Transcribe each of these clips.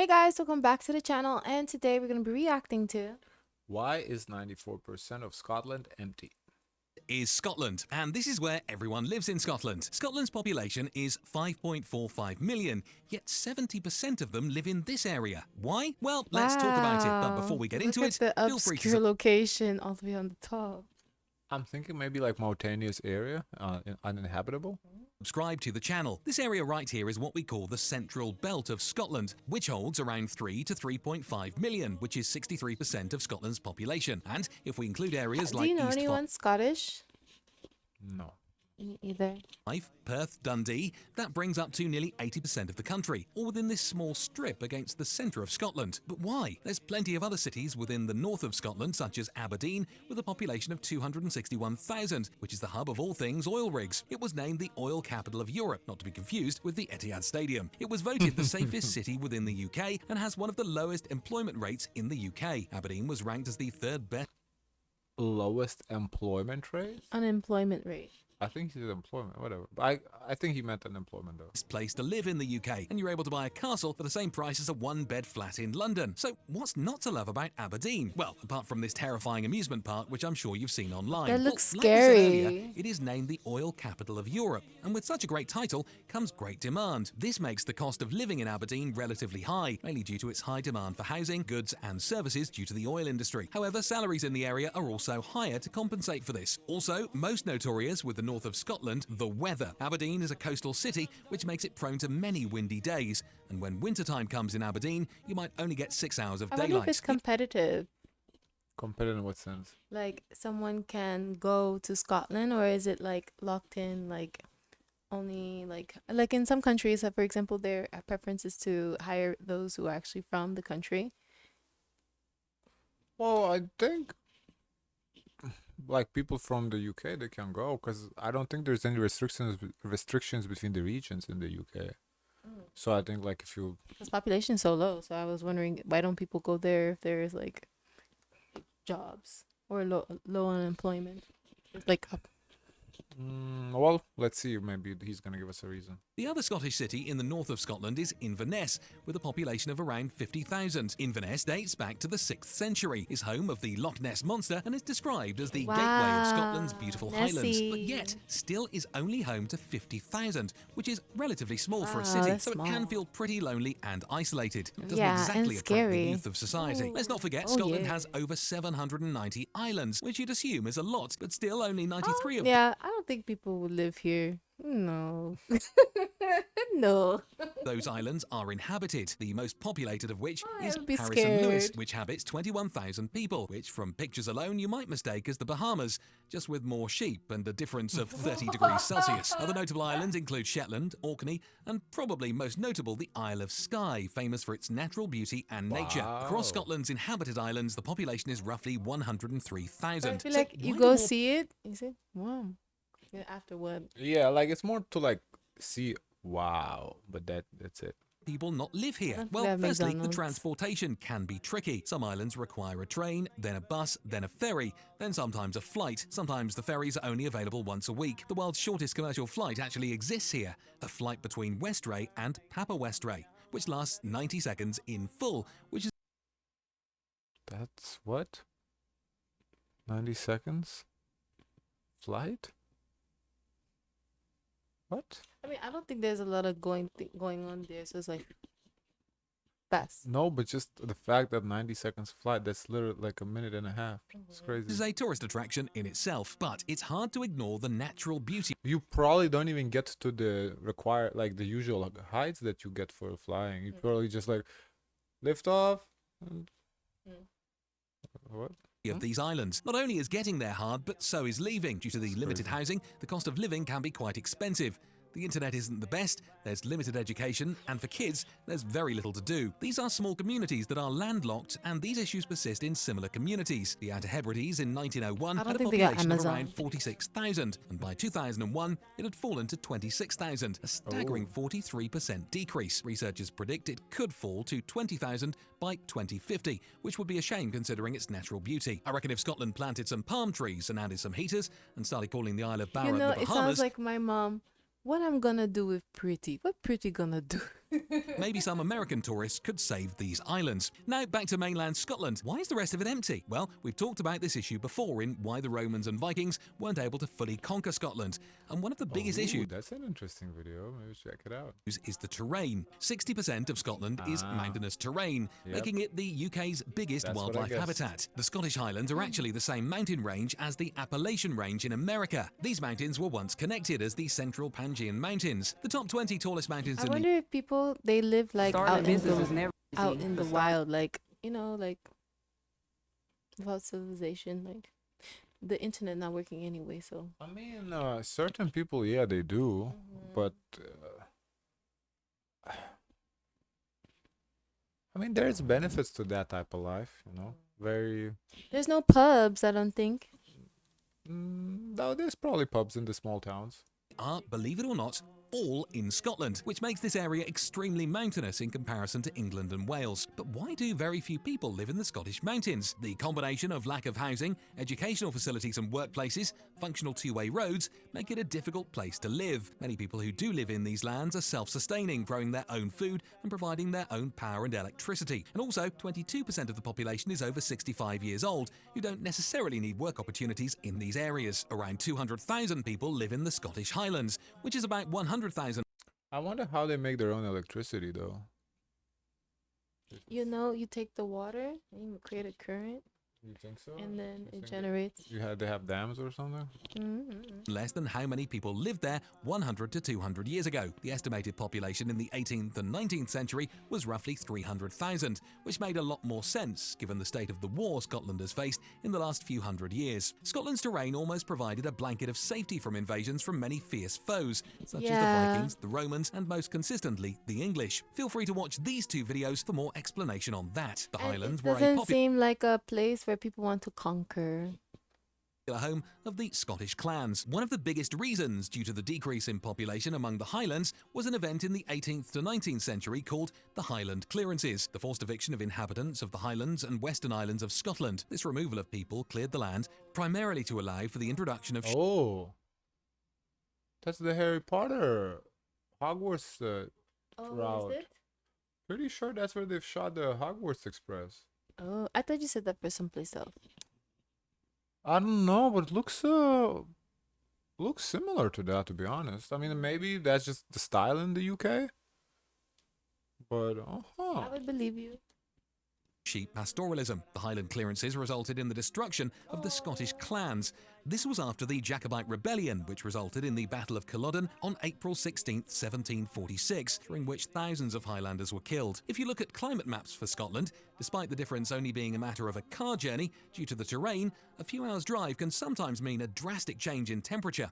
Hey guys, welcome back to the channel, and today we're going to be reacting to Why is 94% of Scotland empty? Is Scotland, and this is where everyone lives in Scotland. Scotland's population is 5.45 million, yet 70% of them live in this area. Why? Well, let's talk about it, but before we get Look into at it, the feel free obscure to location all the way on the top. I'm thinking maybe like mountainous area, uninhabitable. subscribe to the channel. This area right here is what we call the central belt of Scotland, which holds around 3 to 3.5 million, which is 63% of Scotland's population. And if we include areas Do like you know East anyone Scottish? No. Me either. Fife, Perth, Dundee, that brings up to nearly 80% of the country, all within this small strip against the centre of Scotland. But why? There's plenty of other cities within the north of Scotland, such as Aberdeen, with a population of 261,000, which is the hub of all things oil rigs. It was named the oil capital of Europe, not to be confused with the Etihad Stadium. It was voted the safest city within the UK and has one of the lowest employment rates in the UK. Aberdeen was ranked as the third best Lowest employment rate? Unemployment rate. I think he said employment, whatever. But I think he meant unemployment though. place to live in the UK, and you're able to buy a castle for the same price as a one-bed flat in London. So what's not to love about Aberdeen? Well, apart from this terrifying amusement park, which I'm sure you've seen online. That looks Well, like I said scary. earlier, it is named the oil capital of Europe, and with such a great title comes great demand. This makes the cost of living in Aberdeen relatively high, mainly due to its high demand for housing, goods and services due to the oil industry. However, salaries in the area are also higher to compensate for this. Also, most notorious with the north of Scotland, the weather. Aberdeen is a coastal city, which makes it prone to many windy days, and when wintertime comes in Aberdeen, you might only get 6 hours of I wonder if it's daylight. competitive. Competitive in what sense? Like someone can go to Scotland, or is it like locked in, like only like in some countries, for example, their preference is to hire those who are actually from the country. Well, I think like people from the UK they can go because I don't think there's any restrictions between the regions in the UK. So I think like if you Because population is so low, so I was wondering why don't people go there if there is like jobs or low unemployment. It's like well, let's see, maybe he's gonna give us a reason. The other Scottish city in the north of Scotland is Inverness, with a population of around 50,000. Inverness dates back to the 6th century, is home of the Loch Ness Monster, and is described as the gateway of Scotland's beautiful Highlands, but yet still is only home to 50,000, which is relatively small for a Wow, city, that's so it can small. feel pretty lonely and isolated. It doesn't Yeah, and exactly attract the scary. youth of society. Let's not forget, Oh, Scotland yeah. has over 790 islands, which you'd assume is a lot, but still only 93 of them. Yeah, I don't think people would live here. No. No. Those islands are inhabited, the most populated of which I is would be Harrison Lewis, scared. which habits 21,000 people, which from pictures alone you might mistake as the Bahamas, just with more sheep and a difference of 30 degrees Celsius. Other notable islands include Shetland, Orkney, and probably most notable the Isle of Skye, famous for its natural beauty and nature. Across Wow. Scotland's inhabited islands, the population is roughly I 103,000. feel So like you why go do more see it, you say, wow. Yeah, after what? Yeah, like it's more to like see wow, but that's it. people not live I here? don't think Well, they have firstly, the McDonald's. transportation can be tricky. Some islands require a train, then a bus, then a ferry, then sometimes a flight. Sometimes the ferries are only available once a week. The world's shortest commercial flight actually exists here, a flight between Westray and Papa Westray, which lasts 90 seconds in full, which is That's what? 90 seconds? Flight? What? I mean, I don't think there's a lot of going on there, so it's like fast. No, but just the fact that 90 seconds flight, that's literally like a minute and a half. It's Mm-hmm. is crazy. a tourist attraction in itself, but it's hard to ignore the natural beauty You probably don't even get to the required, like the usual heights that you get for flying. You probably just like lift off. And... What? of these islands. Not only is getting there hard, but so is leaving. Due to the limited housing, the cost of living can be quite expensive. The internet isn't the best, there's limited education, and for kids, there's very little to do. These are small communities that are landlocked, and these issues persist in similar communities. The Outer Hebrides in 1901 I don't had a think they got population of Amazon. around 46,000, and by 2001, it had fallen to 26,000, a staggering 43% decrease. Researchers predict it could fall to 20,000 by 2050, which would be a shame considering its natural beauty. I reckon if Scotland planted some palm trees and added some heaters and started calling the Isle of Barra You know, the it Bahamas, sounds like my mom. What I'm gonna do with Pretty? What Pretty gonna do? Maybe some American tourists could save these islands. Now back to mainland Scotland. Why is the rest of it empty? Well, we've talked about this issue before in why the Romans and Vikings weren't able to fully conquer Scotland. And one of the biggest issues That's an interesting video. Maybe check it out. is the terrain. 60% of Scotland is mountainous terrain, making it the UK's biggest That's what I wildlife guessed. habitat. The Scottish Highlands are actually the same mountain range as the Appalachian Range in America. These mountains were once connected as the Central Pangean Mountains. The top 20 tallest mountains I in the wonder if people they live like Starting a out in business is the never out easy. in the To start- wild, like like without civilization, like the internet not working anyway. So I mean, certain people, yeah, they do, but I mean, there's benefits to that type of life, you know. Very. there's no pubs, I don't think. No, there's probably pubs in the small towns. are, believe it or not, all in Scotland, which makes this area extremely mountainous in comparison to England and Wales. But why do very few people live in the Scottish mountains? The combination of lack of housing, educational facilities and workplaces, functional two-way roads make it a difficult place to live. Many people who do live in these lands are self-sustaining, growing their own food and providing their own power and electricity. And also, 22% of the population is over 65 years old, who don't necessarily need work opportunities in these areas. Around 200,000 people live in the Scottish Highlands, which is about 100,000. I wonder how they make their own electricity, though. You take the water and you create a current, You think so? and then You it think generates. they have dams or something? Less than how many people lived there 100 to 200 years ago. The estimated population in the 18th and 19th century was roughly 300,000, which made a lot more sense given the state of the war Scotland has faced in the last few hundred years. Scotland's terrain almost provided a blanket of safety from invasions from many fierce foes, such as the Yeah. Vikings, the Romans, and most consistently, the English. Feel free to watch these two videos for more explanation on that. The And Highlands it were a doesn't popular seem like a place where people want to conquer. home of the Scottish clans. One of the biggest reasons due to the decrease in population among the Highlands was an event in the 18th to 19th century called the Highland Clearances, the forced eviction of inhabitants of the Highlands and Western Islands of Scotland. This removal of people cleared the land primarily to allow for the introduction of Oh, that's the Harry Potter Hogwarts route. Pretty sure that's where they've shot the Hogwarts Express. Oh, I thought you said that for someplace else. I don't know, but it looks similar to that, to be honest. I mean, maybe that's just the style in the UK. But I would believe you. sheep pastoralism. The Highland Clearances resulted in the destruction of the Scottish clans. This was after the Jacobite Rebellion, which resulted in the Battle of Culloden on April 16, 1746, during which thousands of Highlanders were killed. If you look at climate maps for Scotland, despite the difference only being a matter of a car journey, due to the terrain, a few hours' drive can sometimes mean a drastic change in temperature.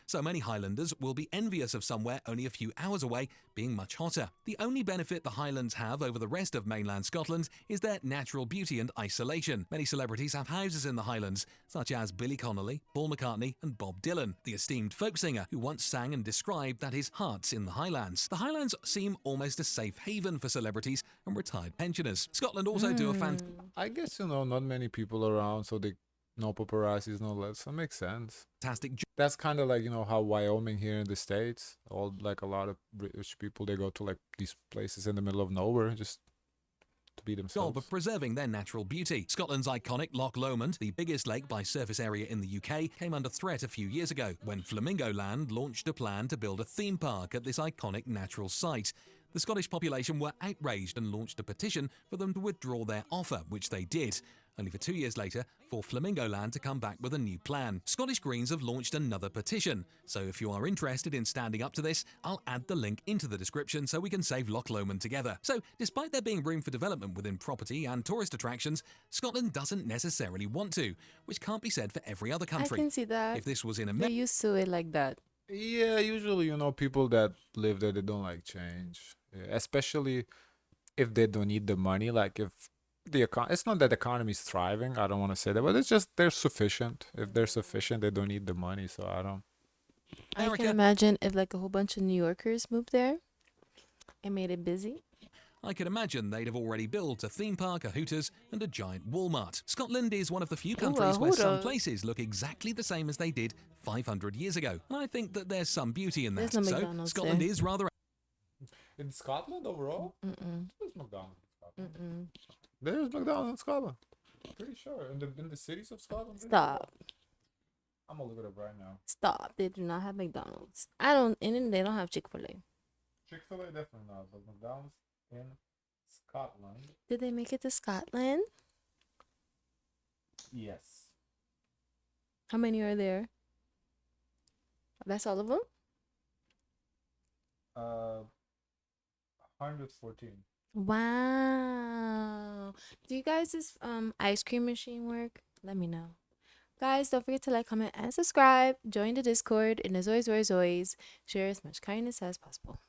So many Highlanders will be envious of somewhere only a few hours away being much hotter. The only benefit the Highlands have over the rest of mainland Scotland is their natural beauty and isolation. Many celebrities have houses in the Highlands, such as Billy Connolly, Paul McCartney and Bob Dylan, the esteemed folk singer who once sang and described that his heart's in the Highlands. The Highlands seem almost a safe haven for celebrities and retired pensioners. Scotland also do a I guess, not many people around, so no paparazzis, no less. That makes sense. fantastic That's kind of like, how Wyoming here in the States, a lot of British people, they go to like these places in the middle of nowhere just to be job themselves. of preserving their natural beauty. Scotland's iconic Loch Lomond, the biggest lake by surface area in the UK, came under threat a few years ago when Flamingo Land launched a plan to build a theme park at this iconic natural site. The Scottish population were outraged and launched a petition for them to withdraw their offer, which they did, only for 2 years later for Flamingo Land to come back with a new plan. Scottish Greens have launched another petition, so if you are interested in standing up to this, I'll add the link into the description so we can save Loch Lomond together. So, despite there being room for development within property and tourist attractions, Scotland doesn't necessarily want to, which can't be said for every other I country. can see that. If this was in They're America, used to it like that. Yeah, usually, people that live there, they don't like change. Yeah, especially if they don't need the money. Like if it's not that the economy is thriving. I don't want to say that, but it's just they're sufficient. If they're sufficient, they don't need the money. So I don't. I Erica- can imagine if like a whole bunch of New Yorkers moved there and made it busy. I can imagine they'd have already built a theme park, a Hooters, and a giant Walmart. Scotland is one of the few countries where some Hooters. places look exactly the same as they did 500 years ago. And I think that there's some beauty in that. There's no So McDonald's Scotland there. is rather In Scotland overall, Mm-mm. there's McDonald's in Scotland. Mm-mm. There's McDonald's in Scotland. Pretty sure in the cities of Scotland. Stop. I'm gonna look it up right now. Stop. They do not have McDonald's. I don't. And then they don't have Chick-fil-A. Chick-fil-A definitely not, but McDonald's in Scotland. Did they make it to Scotland? Yes. How many are there? That's all of them? 114. Wow. Do you guys this ice cream machine work? Let me know. Guys, don't forget to like, comment, and subscribe. Join the Discord. And as always, share as much kindness as possible.